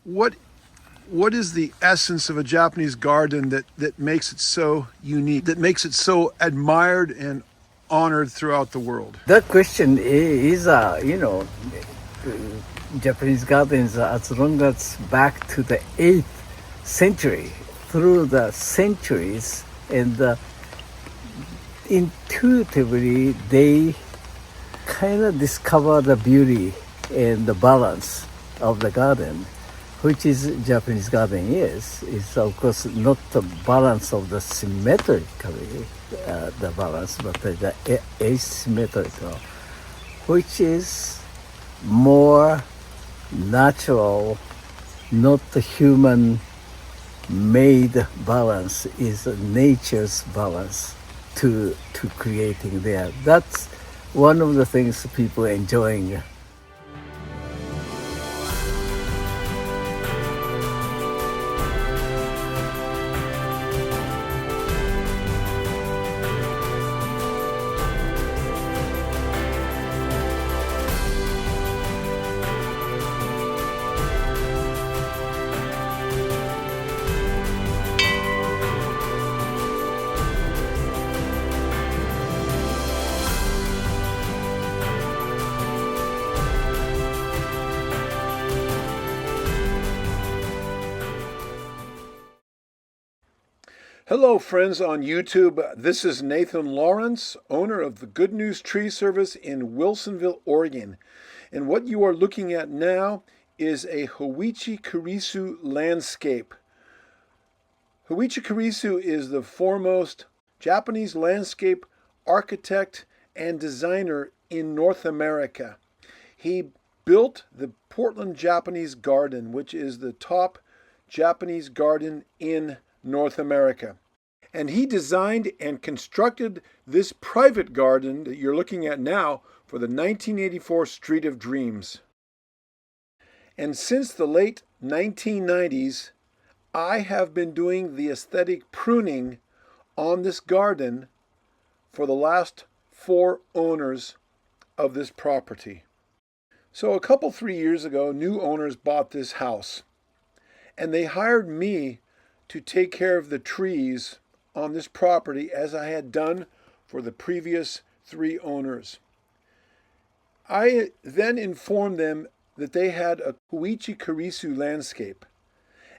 what what is the essence of a Japanese garden that makes it so unique, that makes it so admired and honored throughout the world? That question is, Japanese gardens, as long as back to the 8th century, through the centuries, and intuitively they kind of discover the beauty and the balance of the garden, which is Japanese garden is. It's of course not the balance of the symmetrically, the balance, but the asymmetrical, which is more natural, not the human made balance, is nature's balance to creating there. That's one of the things people enjoying. Hello, friends on YouTube. This is Nathan Lawrence, owner of the Good News Tree Service in Wilsonville, Oregon. And what you are looking at now is a Hoichi Kurisu landscape. Hoichi Kurisu is the foremost Japanese landscape architect and designer in North America. He built the Portland Japanese Garden, which is the top Japanese garden in North America. And he designed and constructed this private garden that you're looking at now for the 1984 Street of Dreams. And since the late 1990s, I have been doing the aesthetic pruning on this garden for the last 4 owners of this property. So a couple, 3 years ago, new owners bought this house, and they hired me to take care of the trees on this property as I had done for the previous 3 owners. I then informed them that they had a Hoichi Kurisu landscape.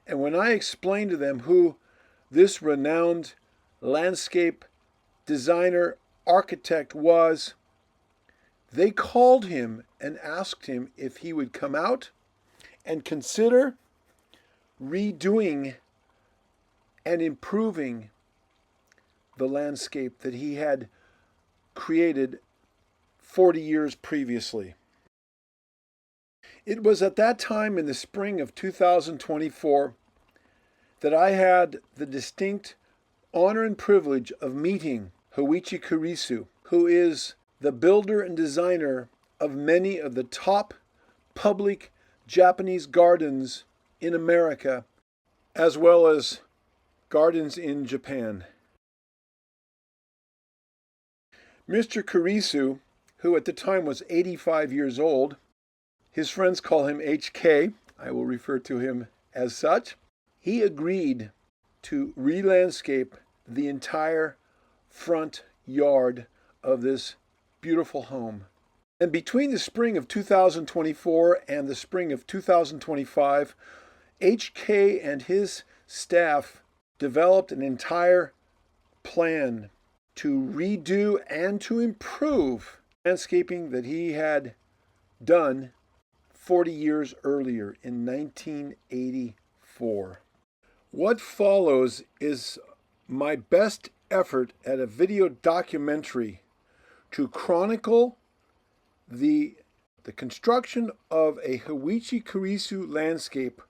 And when I explained to them who this renowned landscape designer architect was, they called him and asked him if he would come out and consider redoing and improving the landscape that he had created 40 years previously. It was at that time in the spring of 2024 that I had the distinct honor and privilege of meeting Hoichi Kurisu, who is the builder and designer of many of the top public Japanese gardens in America, as well as gardens in Japan. Mr. Kurisu, who at the time was 85 years old, his friends call him HK, I will refer to him as such, he agreed to re-landscape the entire front yard of this beautiful home. And between the spring of 2024 and the spring of 2025, HK and his staff developed an entire plan to redo and to improve landscaping that he had done 40 years earlier in 1984. What follows is my best effort at a video documentary to chronicle the construction of a Hoichi Kurisu landscape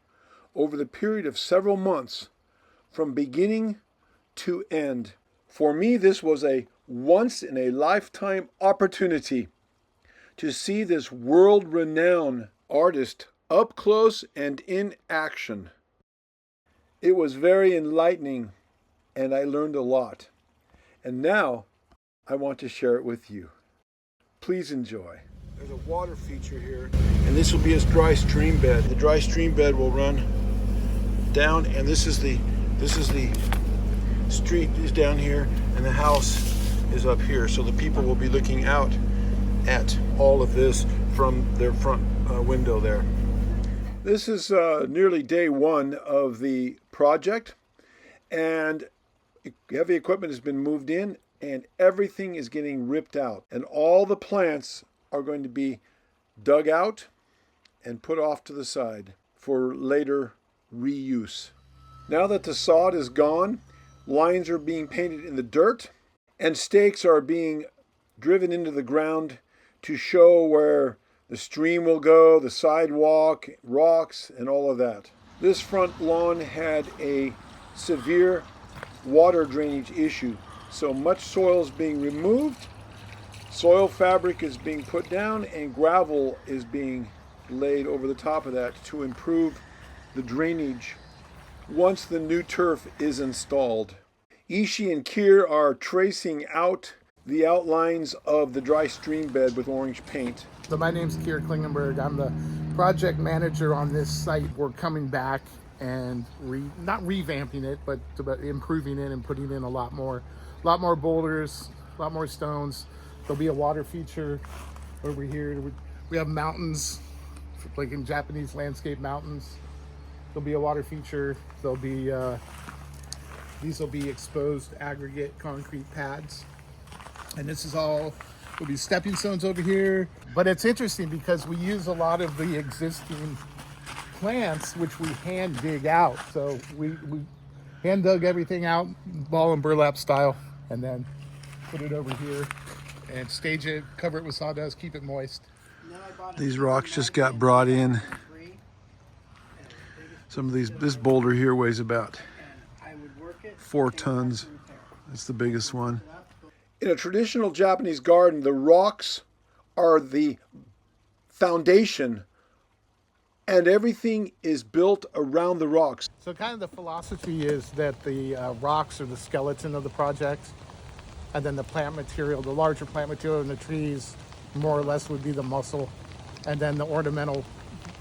over the period of several months from beginning to end. For me, this was a once-in-a-lifetime opportunity to see this world-renowned artist up close and in action. It was very enlightening, and I learned a lot. And now, I want to share it with you. Please enjoy. There's a water feature here, and this will be his dry stream bed. The dry stream bed will run down, and this is the street is down here, and the house is up here. So the people will be looking out at all of this from their front window there. This is nearly day one of the project, and heavy equipment has been moved in, and everything is getting ripped out, and all the plants are going to be dug out and put off to the side for later reuse. Now that the sod is gone, lines are being painted in the dirt, and stakes are being driven into the ground to show where the stream will go, the sidewalk, rocks, and all of that. This front lawn had a severe water drainage issue, so much soil is being removed, soil fabric is being put down, and gravel is being laid over the top of that to improve the drainage once the new turf is installed. Ishii and Kier are tracing out the outlines of the dry stream bed with orange paint. So my name's Kier Klingenberg. I'm the project manager on this site. We're coming back and not revamping it, but improving it and putting in a lot more boulders, a lot more stones. There'll be a water feature over here. We have mountains, like in Japanese landscape mountains. There'll be a water feature. There'll be these will be exposed aggregate concrete pads, and this is all will be stepping stones over here. But it's interesting because we use a lot of the existing plants which we hand dig out. So we hand dug everything out, ball and burlap style, and then put it over here and stage it, cover it with sawdust, keep it moist. These rocks just got brought in. Some of this boulder here weighs about 4 tons. It's the biggest one. In a traditional Japanese garden, the rocks are the foundation, and everything is built around the rocks. So kind of the philosophy is that the rocks are the skeleton of the project, and then the plant material, the larger plant material in the trees, more or less would be the muscle, and then the ornamental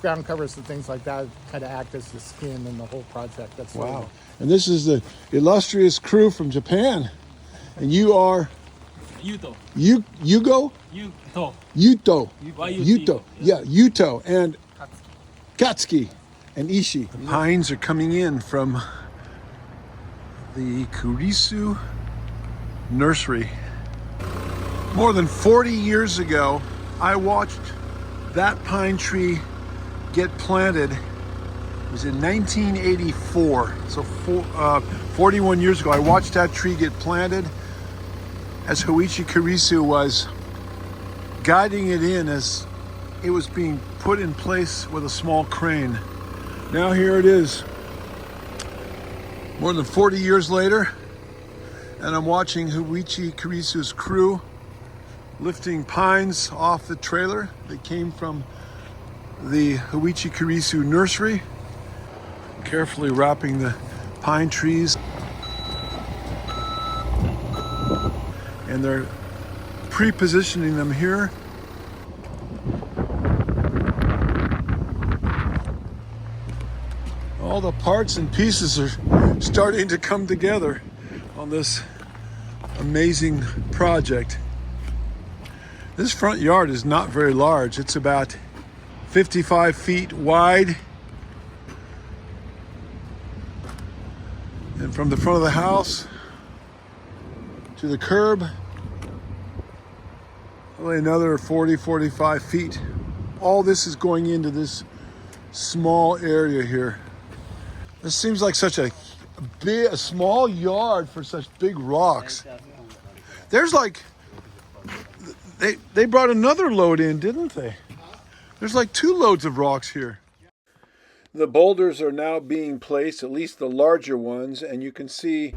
ground covers and things like that kind of act as the skin in the whole project. That's wow. And this is the illustrious crew from Japan, and you are Yuto. Yugo? Yuto. Yuto. Yuto. Yeah, Yuto and Katsuki and Ishii. The pines are coming in from the Kurisu nursery. More than 40 years ago, I watched that pine tree get planted. It was in 1984, so 41 years ago. I watched that tree get planted as Hoichi Kurisu was guiding it in as it was being put in place with a small crane. Now here it is, more than 40 years later, and I'm watching Hoichi Kurisu's crew lifting pines off the trailer that came from the Hoichi Kurisu nursery, carefully wrapping the pine trees. And they're pre-positioning them here. All the parts and pieces are starting to come together on this amazing project. This front yard is not very large. It's about 55 feet wide. And from the front of the house to the curb, only another 40-45 feet. All this is going into this small area here. This seems like such a small yard for such big rocks. There's like, they brought another load in, didn't they? There's like 2 loads of rocks here. The boulders are now being placed, at least the larger ones, and you can see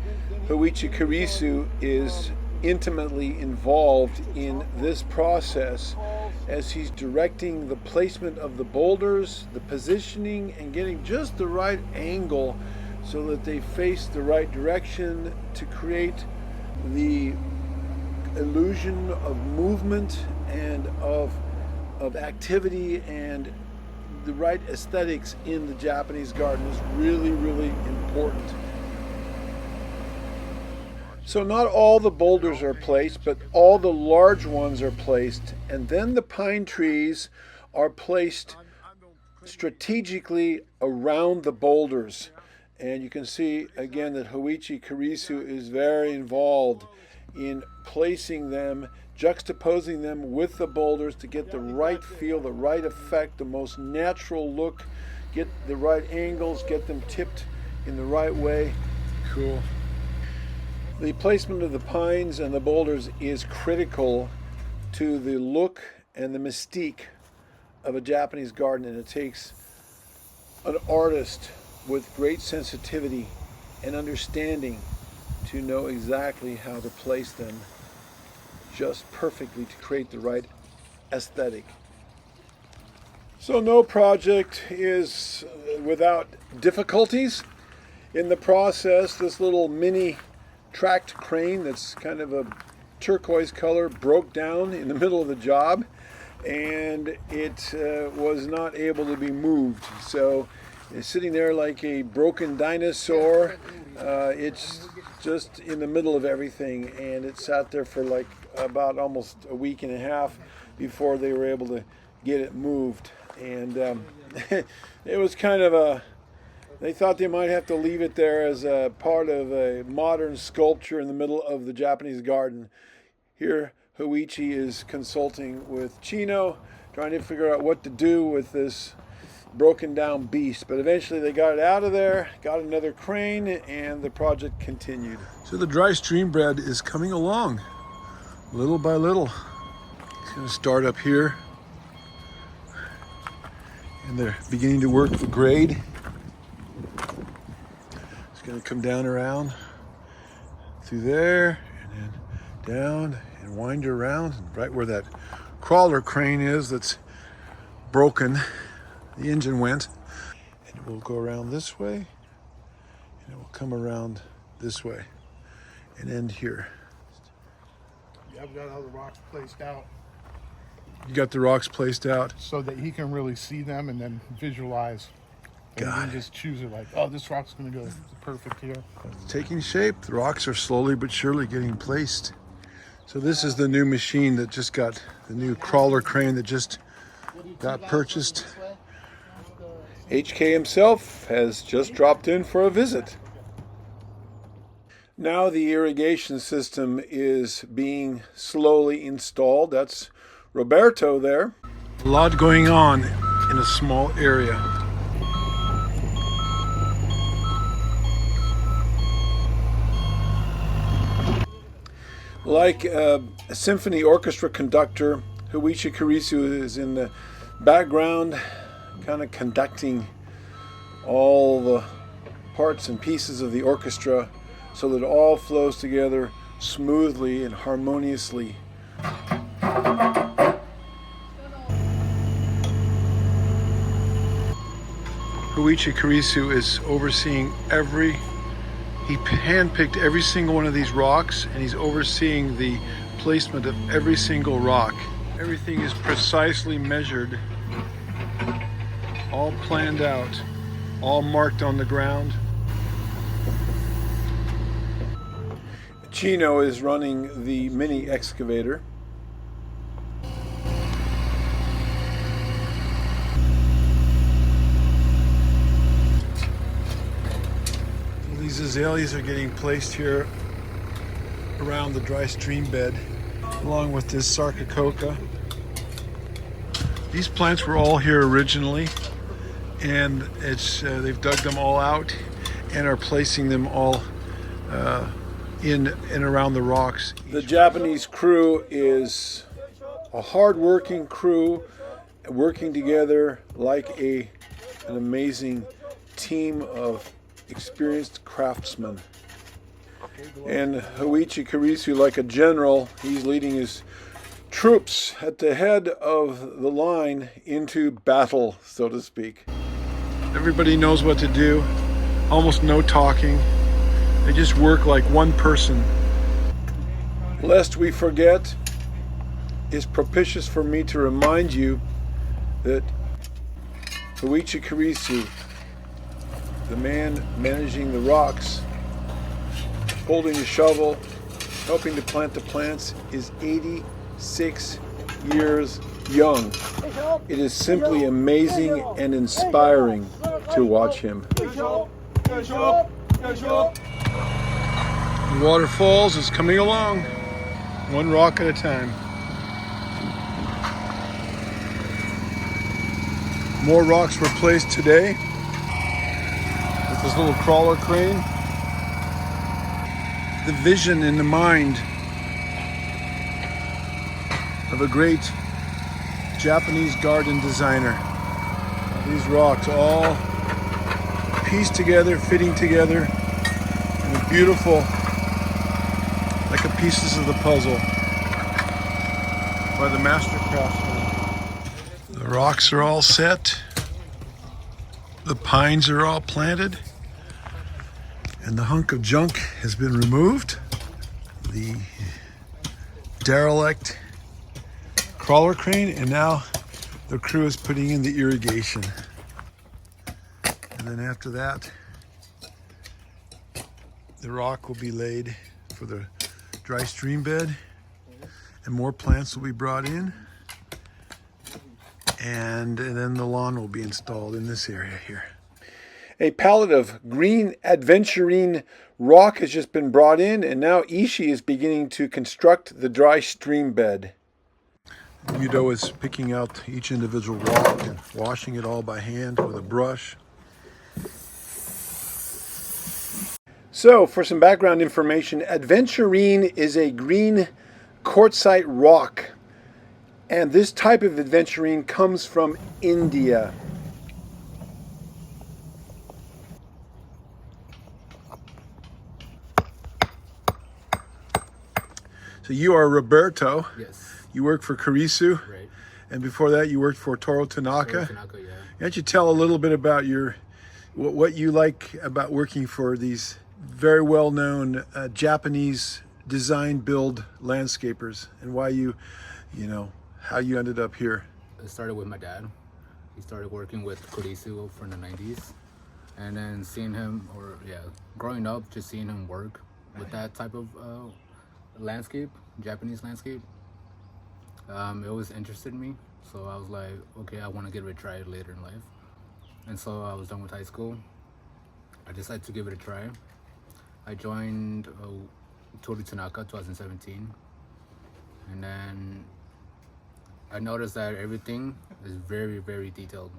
Hoichi Kurisu is intimately involved in this process as he's directing the placement of the boulders, the positioning, and getting just the right angle so that they face the right direction to create the illusion of movement and of of activity and the right aesthetics in the Japanese garden is really, really important. So not all the boulders are placed, but all the large ones are placed, and then the pine trees are placed strategically around the boulders. And you can see again that Hoichi Kurisu is very involved in placing them, juxtaposing them with the boulders to get the right feel, the right effect, the most natural look, get the right angles, get them tipped in the right way. Cool. The placement of the pines and the boulders is critical to the look and the mystique of a Japanese garden, and it takes an artist with great sensitivity and understanding to know exactly how to place them just perfectly to create the right aesthetic. So no project is without difficulties. In the process, this little mini tracked crane that's kind of a turquoise color broke down in the middle of the job, and it was not able to be moved. So it's sitting there like a broken dinosaur. It's just in the middle of everything, and it sat there for like about almost a week and a half before they were able to get it moved. And it was kind of they thought they might have to leave it there as a part of a modern sculpture in the middle of the Japanese garden. Here, Hoichi is consulting with Chino, trying to figure out what to do with this broken down beast. But eventually they got it out of there, got another crane, and the project continued. So the dry stream bed is coming along, little by little. It's going to start up here, and they're beginning to work the grade. It's going to come down around through there, and then down and wind around right where that crawler crane is that's broken. The engine went, and it will go around this way, and it will come around this way and end here. Yeah, I've got all the rocks placed out You got the rocks placed out. so that he can really see them and then visualize. And Got then it. just choose it like, oh, this rock's going to go perfect here. Taking shape. The rocks are slowly but surely getting placed. So this is the new machine that just got, the new crawler crane that just got purchased. HK himself has just dropped in for a visit. Now the irrigation system is being slowly installed. That's Roberto there. A lot going on in a small area. Like a symphony orchestra conductor, Hoichi Kurisu is in the background, kind of conducting all the parts and pieces of the orchestra so that it all flows together smoothly and harmoniously. Hoichi Kurisu is overseeing he handpicked every single one of these rocks, and he's overseeing the placement of every single rock. Everything is precisely measured, all planned out, all marked on the ground. Chino is running the mini excavator. These azaleas are getting placed here around the dry stream bed, along with this sarcococa. These plants were all here originally, and they've dug them all out and are placing them all in and around the rocks. The Japanese crew is a hard-working crew, working together like an amazing team of experienced craftsmen. And Hoichi Kurisu, like a general, he's leading his troops at the head of the line into battle, so to speak. Everybody knows what to do, almost no talking. They just work like one person. Lest we forget, it's propitious for me to remind you that Hoichi Kurisu, the man managing the rocks, holding the shovel, helping to plant the plants, is 86 years young. It is simply amazing and inspiring to watch him. The waterfalls is coming along, one rock at a time. More rocks were placed today with this little crawler crane. The vision in the mind of a great Japanese garden designer. These rocks all pieced together, fitting together in a beautiful, like the pieces of the puzzle by the master craftsman. The rocks are all set. The pines are all planted. And the hunk of junk has been removed. The derelict crawler crane, and now the crew is putting in the irrigation. And then after that, the rock will be laid for the dry stream bed, and more plants will be brought in. And then the lawn will be installed in this area here. A pallet of green adventurine rock has just been brought in, and now Ishii is beginning to construct the dry stream bed. Yudo is picking out each individual rock and washing it all by hand with a brush. So, for some background information, adventurine is a green quartzite rock. And this type of adventurine comes from India. So you are Roberto. Yes. You work for Kurisu. Right. And before that you worked for Toru Tanaka. Toru Tanaka, yeah. Why don't you tell a little bit about what you like about working for these very well-known Japanese design build landscapers, and why how you ended up here. It started with my dad. He started working with Kurisu from the 90s. And then seeing him, growing up, just seeing him work with that type of landscape, Japanese landscape, it always interested me. So I was like, okay, I want to give it a try later in life. And so I was done with high school. I decided to give it a try. I joined Toru Tanaka 2017. And then I noticed that everything is very, very detailed.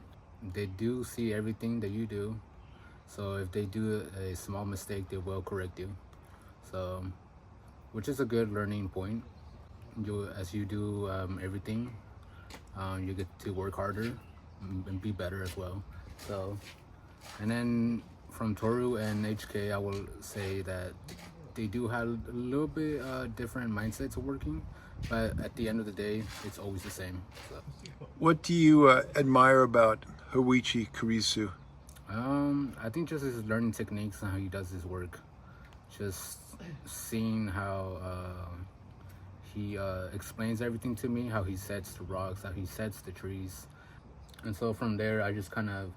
They do see everything that you do. So if they do a small mistake, they will correct you. So, which is a good learning point. As you do everything, you get to work harder and be better as well. So, and then from Toru and HK, I will say that they do have a little bit different mindset to working, but at the end of the day, it's always the same. So. What do you admire about Hoichi Kurisu? I think just his learning techniques and how he does his work. Just seeing how he explains everything to me, how he sets the rocks, how he sets the trees. And so from there, I just kind of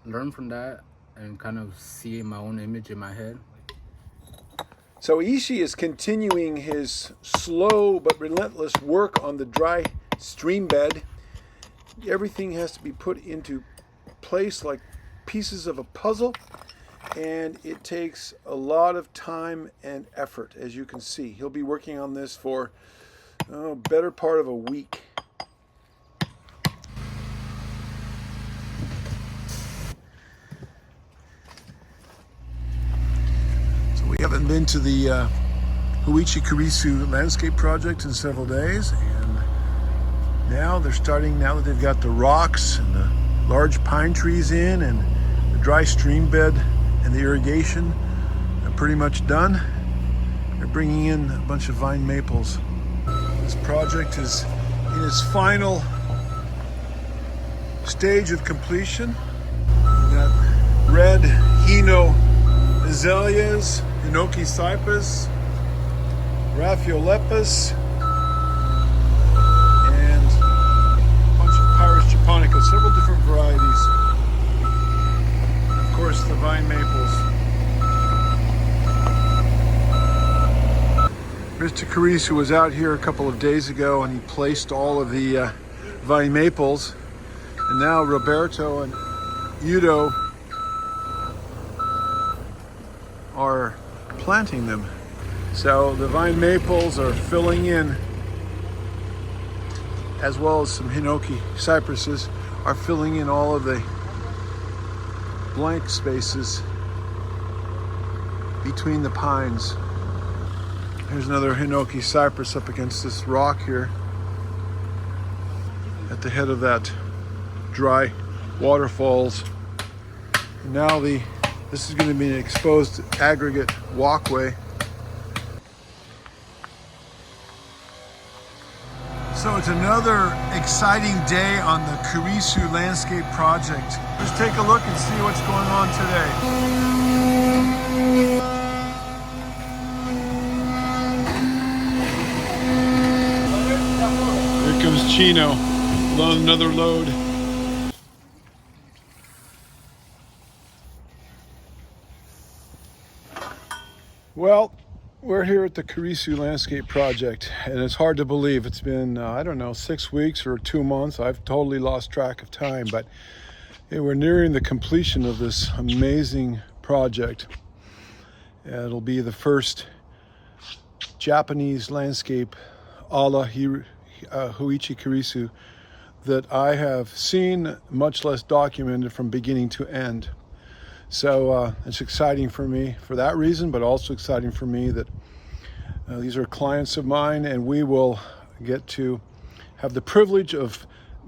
learn from that and kind of see my own image in my head. So Ishii is continuing his slow but relentless work on the dry stream bed. Everything has to be put into place like pieces of a puzzle, and it takes a lot of time and effort, as you can see. He'll be working on this for better part of a week. We haven't been to the Hoichi Kurisu landscape project in several days, and now that they've got the rocks and the large pine trees in and the dry stream bed and the irrigation are pretty much done, they're bringing in a bunch of vine maples. This project is in its final stage of completion. We've got red Hino azaleas, Hinoki cypress, Raphiolepis, and japonica, several different varieties. And of course, the vine maples. Mr. Kurisu was out here a couple of days ago and he placed all of the vine maples. And now Roberto and Yudo are planting them. So the vine maples are filling in, as well as some hinoki cypresses are filling in all of the blank spaces between the pines. Here's another hinoki cypress up against this rock here at the head of that dry waterfalls. And now this is going to be an exposed aggregate walkway. So it's another exciting day on the Kurisu Landscape Project. Let's take a look and see what's going on today. Here comes Chino on another load. Well, we're here at the Kurisu Landscape Project, and it's hard to believe. It's been, I don't know, 6 weeks or 2 months. I've totally lost track of time, but we're nearing the completion of this amazing project. It'll be the first Japanese landscape a la Hoichi Kurisu that I have seen, much less documented from beginning to end. So it's exciting for me for that reason, but also exciting for me that these are clients of mine, and we will get to have the privilege of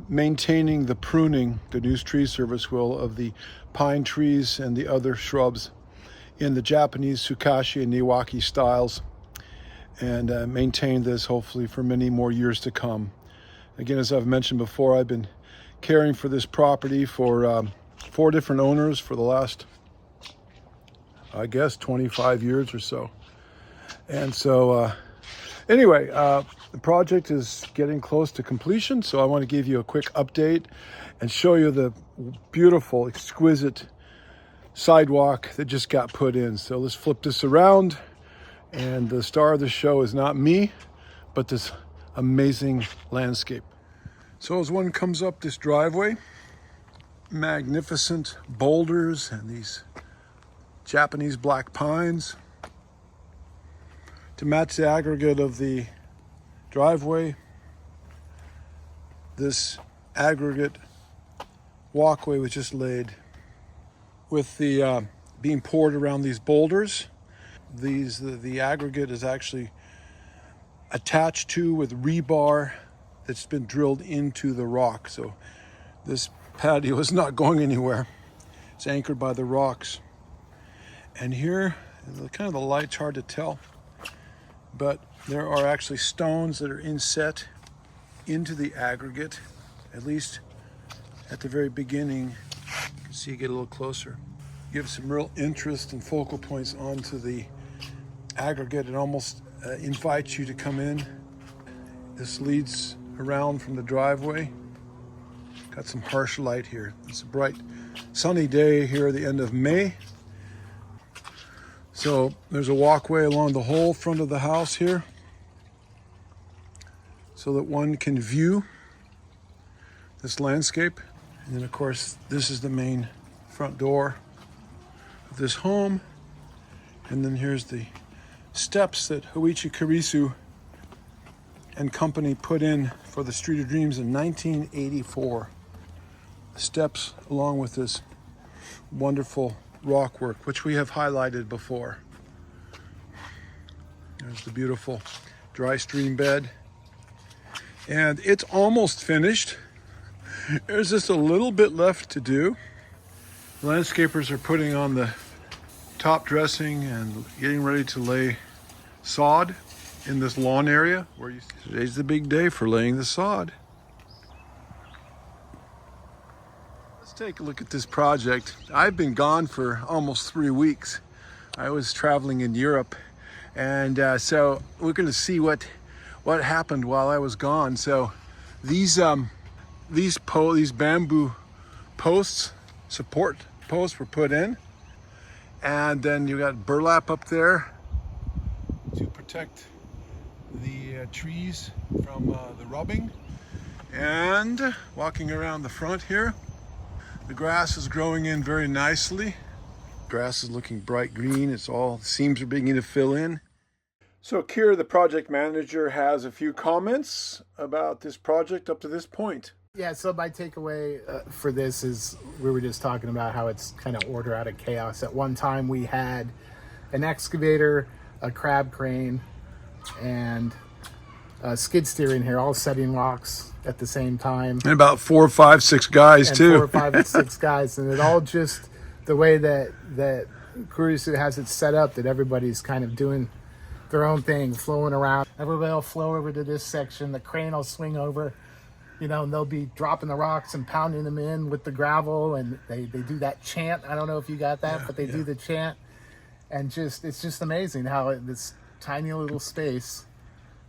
maintaining the pruning, the News Tree Service will, of the pine trees and the other shrubs in the Japanese Sukashi and Niwaki styles, and maintain this hopefully for many more years to come. Again, as I've mentioned before, I've been caring for this property for 4 different owners for the last, I guess, 25 years or so. And so anyway, the project is getting close to completion, so I want to give you a quick update and show you the beautiful, exquisite sidewalk that just got put in. So let's flip this around, and the star of the show is not me, but this amazing landscape. So as one comes up this driveway, magnificent boulders and these Japanese black pines to match the aggregate of the driveway. This aggregate walkway was just laid with the being poured around these boulders. The aggregate is actually attached to with rebar that's been drilled into the rock. So this patio is not going anywhere. It's anchored by the rocks. And here, kind of the light's hard to tell, but there are actually stones that are inset into the aggregate, at least at the very beginning. You can see you get a little closer. Give some real interest and focal points onto the aggregate. It almost invites you to come in. This leads around from the driveway. Got some harsh light here. It's a bright sunny day here at the end of May. So there's a walkway along the whole front of the house here so that one can view this landscape. And then of course, this is the main front door of this home. And then here's the steps that Hoichi Kurisu and company put in for the Street of Dreams in 1984. The steps along with this wonderful rock work, which we have highlighted before. There's the beautiful dry stream bed. And it's almost finished. There's just a little bit left to do. Landscapers are putting on the top dressing and getting ready to lay sod in this lawn area. Today's the big day for laying the sod. Let's take a look at this project. I've been gone for almost 3 weeks. I was traveling in Europe, and so we're going to see what happened while I was gone. So these these bamboo posts, support posts were put in. And then you got burlap up there to protect the trees from the rubbing. And walking around the front here, the grass is growing in very nicely. Grass is looking bright green. It's all, the seams are beginning to fill in. So Kira, the project manager, has a few comments about this project up to this point. Yeah, so my takeaway for this is we were just talking about how it's kind of order out of chaos. At one time we had an excavator, a crab crane, and a skid steer in here, all setting rocks at the same time. And about 4 or 5, 6 guys And too. 4 or 5 and 6 guys. And it all just, the way that Kurisu has it set up, that everybody's kind of doing their own thing, flowing around. Everybody will flow over to this section. The crane will swing over, you know, and they'll be dropping the rocks and pounding them in with the gravel. And they do that chant. I don't know if you got that, but they do the chant. And just, it's just amazing how this tiny little space,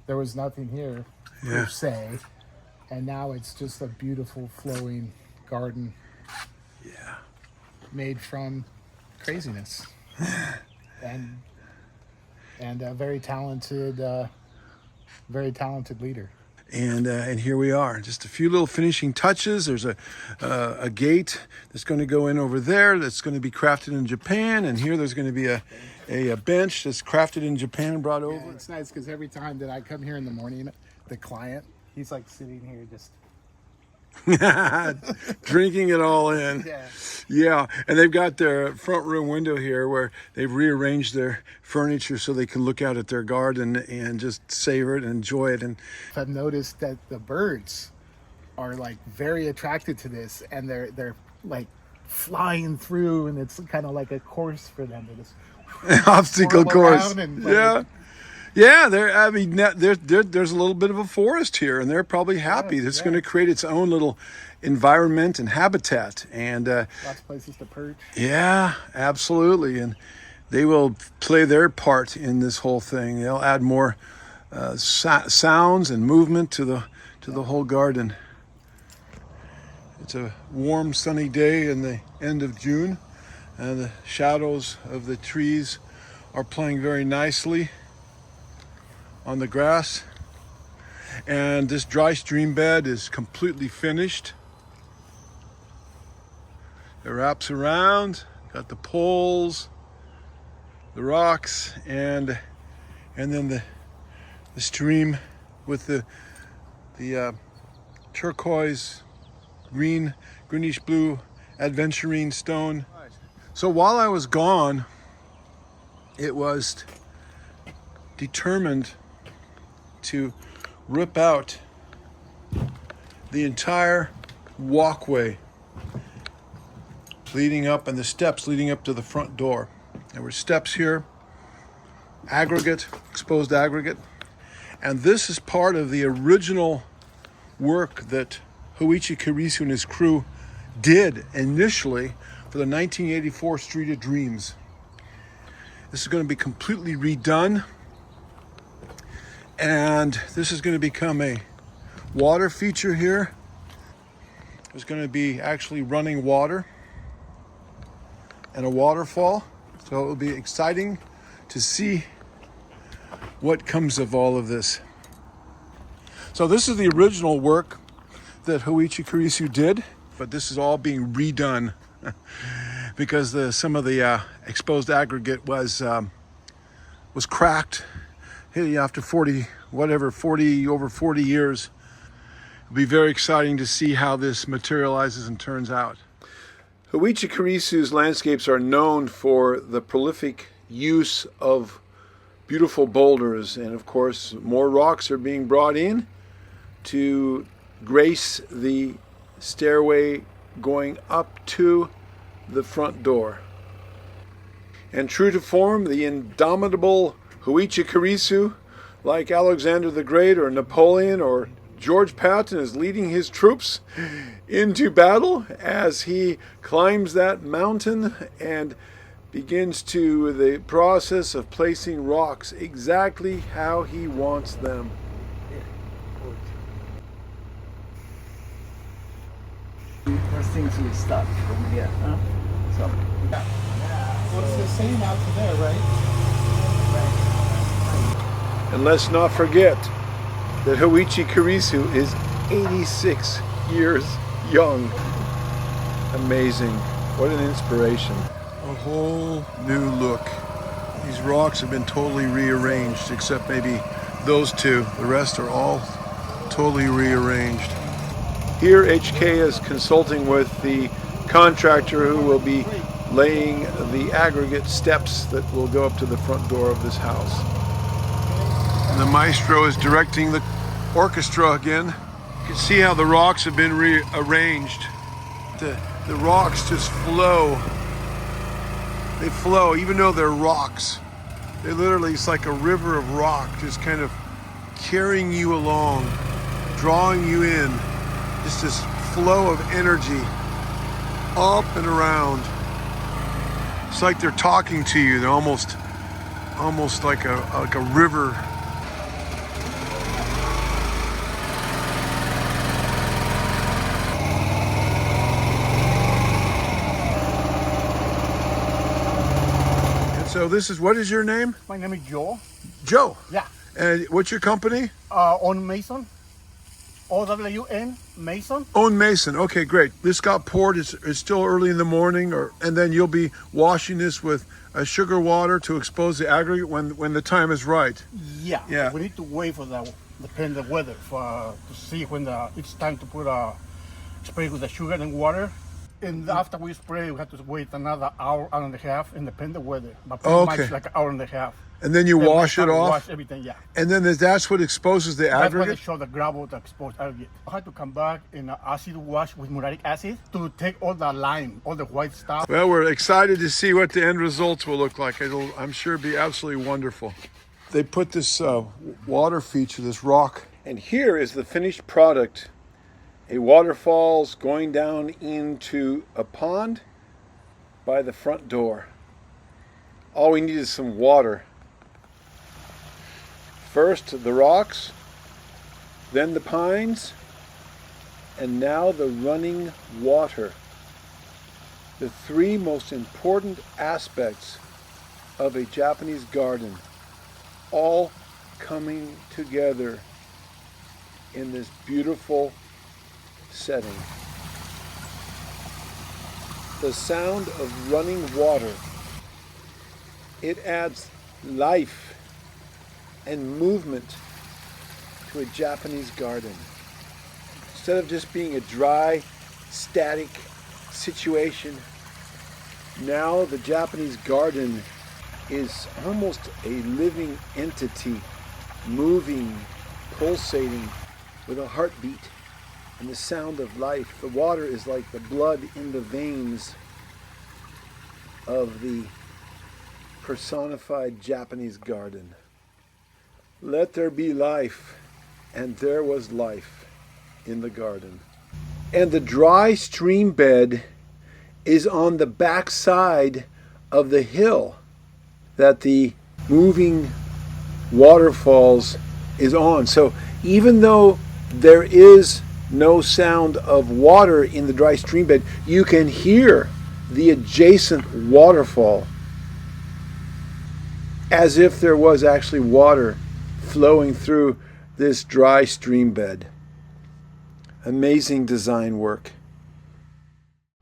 there was nothing here per se. And now it's just a beautiful flowing garden. Yeah. Made from craziness. And a very talented leader. And here we are. Just a few little finishing touches. There's a gate that's going to go in over there that's going to be crafted in Japan. And here there's going to be a bench that's crafted in Japan and brought over. Yeah, it's nice because every time that I come here in the morning, the client, he's like sitting here just drinking it all in. Yeah. Yeah, and they've got their front room window here where they've rearranged their furniture so they can look out at their garden and just savor it and enjoy it. And I've noticed that the birds are like very attracted to this, and they're like flying through, and it's kind of like a course for them to just obstacle whirl course. around and, Yeah, I mean, there's a little bit of a forest here, and they're probably happy. It's going to create its own little environment and habitat, and lots of places to perch. yeah, absolutely, and they will play their part in this whole thing. They'll add more sounds and movement to the whole garden. It's a warm, sunny day in the end of June, and the shadows of the trees are playing very nicely on the grass. And this dry stream bed is completely finished. It wraps around, got the poles, the rocks, and then the stream with the turquoise, greenish blue adventurine stone. So while I was gone, it was determined to rip out the entire walkway leading up and the steps leading up to the front door. There were steps here, aggregate, exposed aggregate, and this is part of the original work that Hoichi Kurisu and his crew did initially for the 1984 Street of Dreams. This is going to be completely redone, and this is going to become a water feature here. There's going to be actually running water and a waterfall, so it will be exciting to see what comes of all of this. So this is the original work that Hoichi Kurisu did, but this is all being redone because some of the exposed aggregate was cracked after over 40 years. It'll be very exciting to see how this materializes and turns out. Hoichi Kurisu's landscapes are known for the prolific use of beautiful boulders, and of course more rocks are being brought in to grace the stairway going up to the front door. And true to form, the indomitable Hoichi Kurisu, like Alexander the Great or Napoleon or George Patton, is leading his troops into battle as he climbs that mountain and begins the process of placing rocks exactly how he wants them. things will start from here. Huh? So, Well, it's the same out to there, right? And let's not forget that Hoichi Kurisu is 86 years young. Amazing. What an inspiration. A whole new look. These rocks have been totally rearranged, except maybe those two. The rest are all totally rearranged. Here HK is consulting with the contractor who will be laying the aggregate steps that will go up to the front door of this house. And the maestro is directing the orchestra again. You can see how the rocks have been rearranged. The rocks just flow. They flow, even though they're rocks. They literally, it's like a river of rock, just kind of carrying you along, drawing you in. Just this flow of energy up and around. It's like they're talking to you. They're almost like a river. So this is, what is your name? My name is Joe. Joe. Yeah. And what's your company? On Mason. OWN Mason. Own Mason. Okay, great. This got poured. It's still early in the morning, and then you'll be washing this with sugar water to expose the aggregate when the time is right. Yeah. Yeah. We need to wait for depend the weather to see when it's time to put spray with the sugar and water. And after we spray, we have to wait another hour and a half, and depend the weather. But pretty much like an hour and a half. And then you Then wash it off. Wash everything, yeah. And then that's what exposes the That's when they aggregate. show the gravel, the exposed aggregate. I had to come back in acid wash with muriatic acid to take all the lime, all the white stuff. Well, we're excited to see what the end results will look like. I'm sure, be absolutely wonderful. They put this water feature, this rock. And here is the finished product. A waterfall's going down into a pond by the front door. All we need is some water. First the rocks, then the pines, and now the running water. The three most important aspects of a Japanese garden, all coming together in this beautiful setting. The sound of running water. It adds life and movement to a Japanese garden. Instead of just being a dry, static situation, now the Japanese garden is almost a living entity, moving, pulsating with a heartbeat and the sound of life. The water is like the blood in the veins of the personified Japanese garden. Let there be life, and there was life in the garden. And the dry stream bed is on the back side of the hill that the moving waterfalls is on. So even though there is no sound of water in the dry stream bed, you can hear the adjacent waterfall as if there was actually water flowing through this dry stream bed. Amazing design work.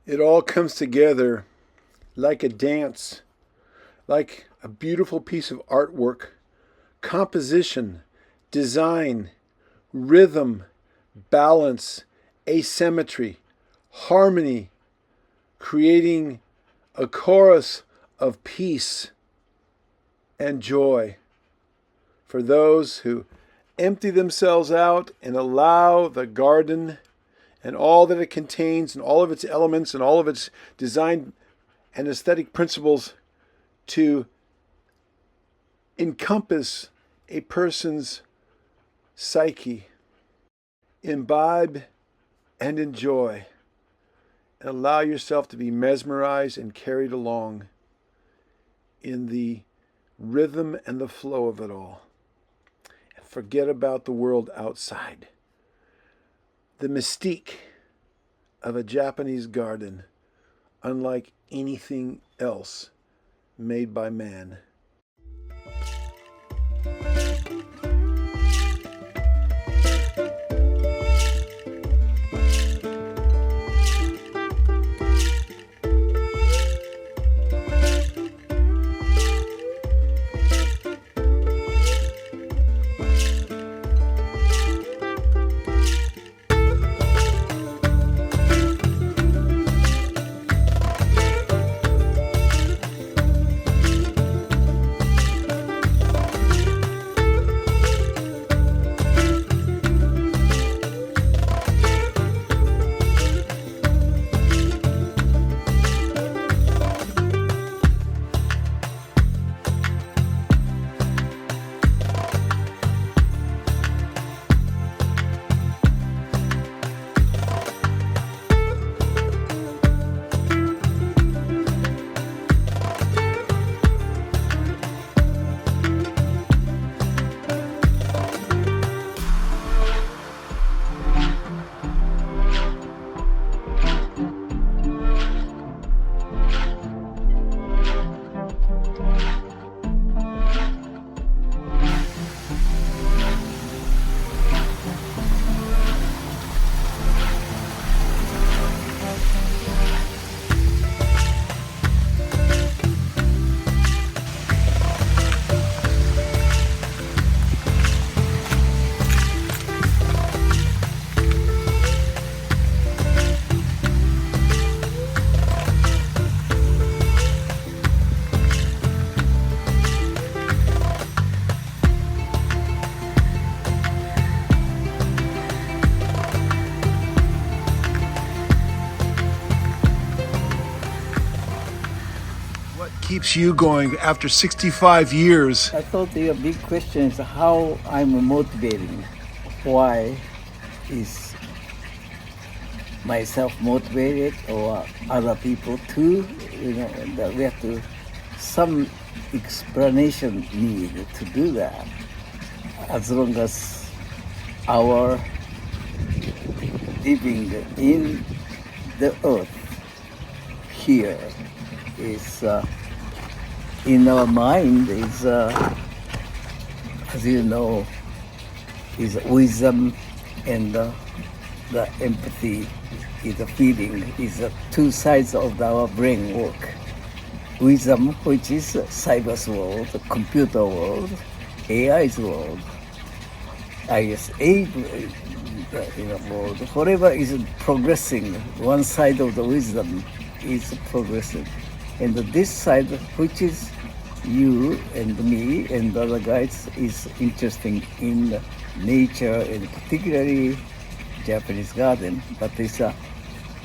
It all comes together like a dance, like a beautiful piece of artwork, composition, design, rhythm, balance, asymmetry, harmony, creating a chorus of peace and joy for those who empty themselves out and allow the garden and all that it contains and all of its elements and all of its design and aesthetic principles to encompass a person's psyche. Imbibe and enjoy, and allow yourself to be mesmerized and carried along in the rhythm and the flow of it all. And forget about the world outside. The mystique of a Japanese garden, unlike anything else made by man. Keeps you going after 65 years? I thought the big question is how I'm motivating. Why is myself motivated or other people too? That we have to some explanation needed to do that. As long as our living in the earth here is in our mind is, as you know, is wisdom and the empathy is a feeling, is two sides of our brain work. Wisdom, which is cyber's world, the computer world, AI's world, ISA world, whatever is progressing, one side of the wisdom is progressing. And this side, which is you and me and other guys, is interesting in nature and particularly Japanese garden. But it's a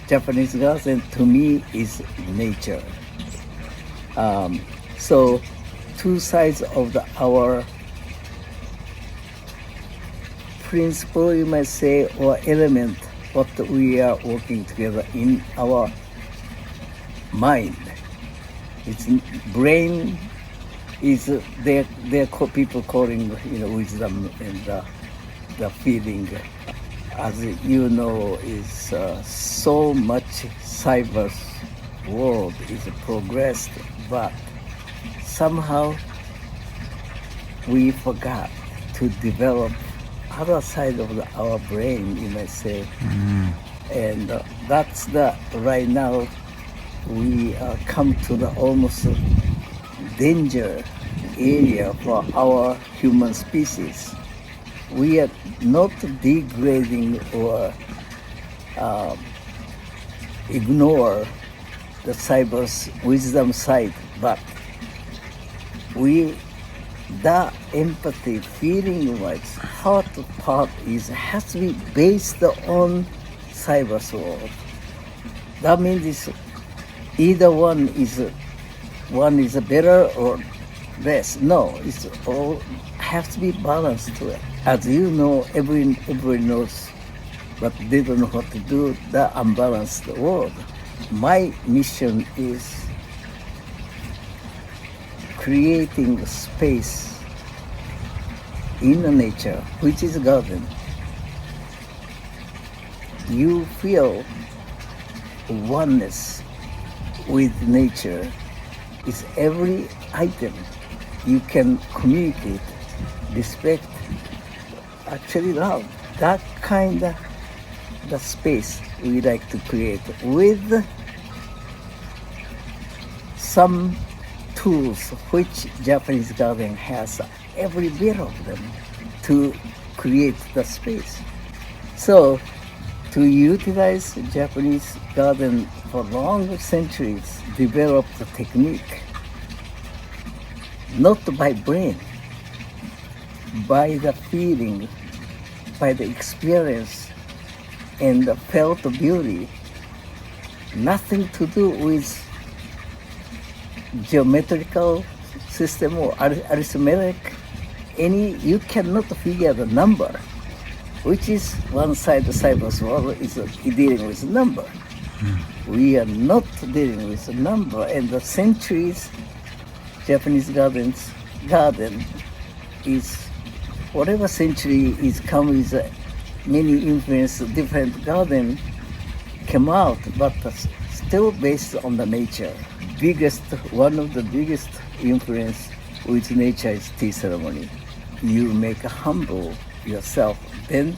Japanese garden to me is nature. So two sides of our principle, you might say, or element, what we are working together in our mind. Its brain is people calling wisdom and the feeling, as you know, is so much cyber world is progressed, but somehow we forgot to develop other side of our brain, you might say, and that's the right now. We come to the almost danger area for our human species. We are not degrading or ignore the cyber's wisdom side, but the empathy, feeling wise, heart part has to be based on cyber's world. That means it's either one is better or less. No, it's all has to be balanced to it. As you know, everybody knows, but they don't know what to do. The unbalanced world. My mission is creating space in the nature, which is garden. You feel oneness with nature is every item you can communicate, respect, actually love. That kind of the space we like to create with some tools which Japanese garden has, every bit of them, to create the space. So to utilize Japanese garden for long centuries, developed the technique, not by brain, by the feeling, by the experience and the felt beauty, nothing to do with geometrical system or arithmetic. You cannot figure the number, which is one side of cyber world is dealing with number. We are not dealing with a number, and the centuries Japanese garden is whatever century is come with many influence, different garden came out, but still based on the nature. One of the biggest influence with nature is tea ceremony. You make humble yourself, then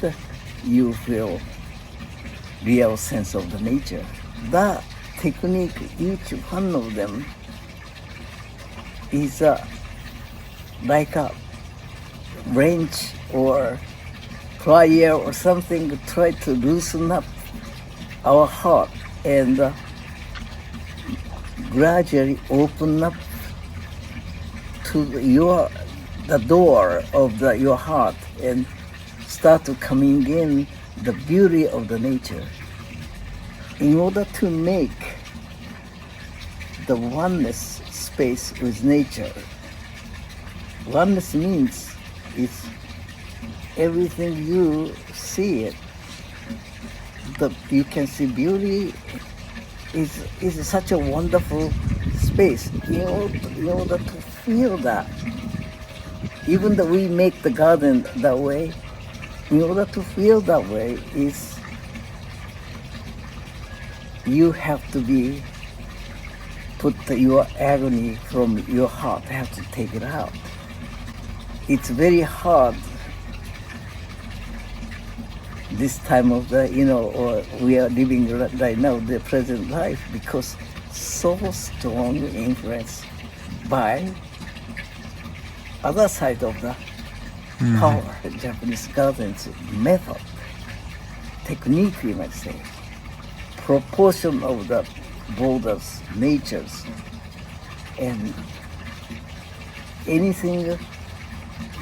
you feel real sense of the nature. That technique, each one of them is like a wrench or plier or something to try to loosen up our heart and gradually open up to the door of your heart and start to coming in the beauty of the nature. In order to make the oneness space with nature, oneness means it's everything you see it. You can see beauty is such a wonderful space. In order to feel that, even though we make the garden that way, in order to feel that way is you have to put your agony from your heart, have to take it out. It's very hard this time of or we are living right now, the present life, because so strong influence by other side of the power, Japanese gardens method, technique, we might say, proportion of the borders, natures, and anything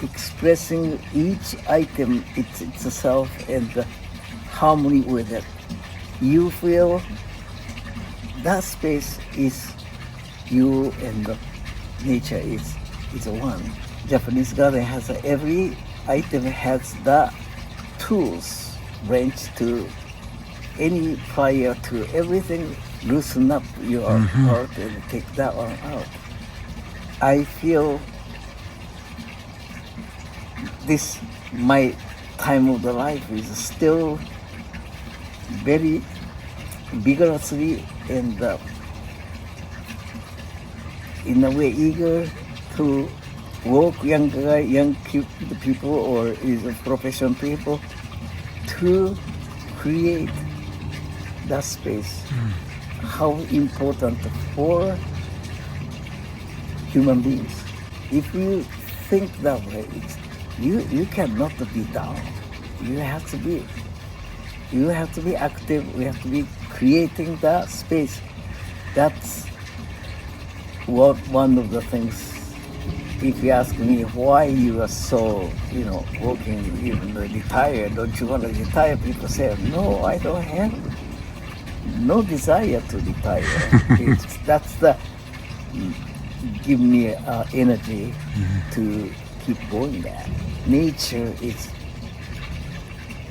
expressing each item itself and the harmony with it. You feel that space is you and the nature is one. Japanese garden has every item has the tools, wrench to any fire to everything, loosen up your heart and take that one out. I feel this, my time of the life is still very vigorously and in a way eager to work young people or is a professional people to create that space. How important for human beings. If you think that way, you cannot be down. You have to be active. We have to be creating that space. That's one of the things. If you ask me why you are so, working, even retired, don't you want to retire? People say, no, I don't have no desire to retire. That's the give me energy to keep going there. Nature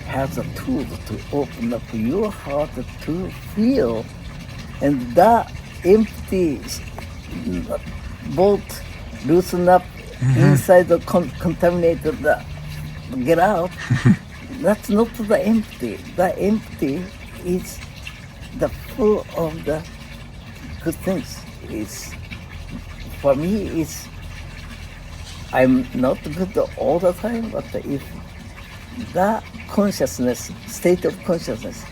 has a tool to open up your heart to feel, and that empty bolt loosen up inside the contaminated get out. That's not the empty. The empty is the full of the good things. It's for me. It's I'm not good all the time, but if that consciousness, state of consciousness,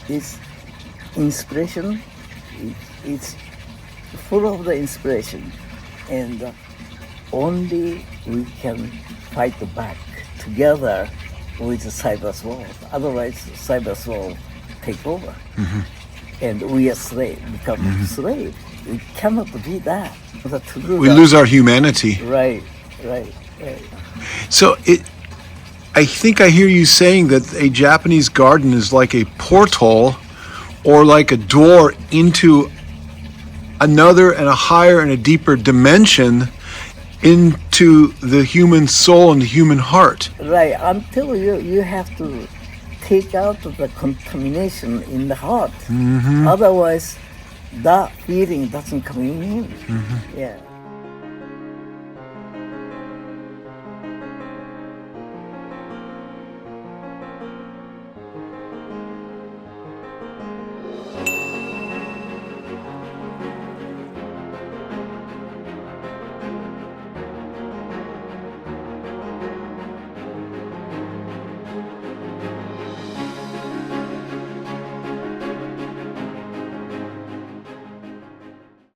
is inspiration. It's full of the inspiration, and only we can fight back together with the cyber world. Otherwise, cyber world take over, and we are slave, become slave. We cannot be that. We lose our humanity. Right. So I think I hear you saying that a Japanese garden is like a portal or like a door into another and a higher and a deeper dimension into the human soul and the human heart. Right. Until you have to take out the contamination in the heart. Otherwise, that feeling doesn't come in. Yeah.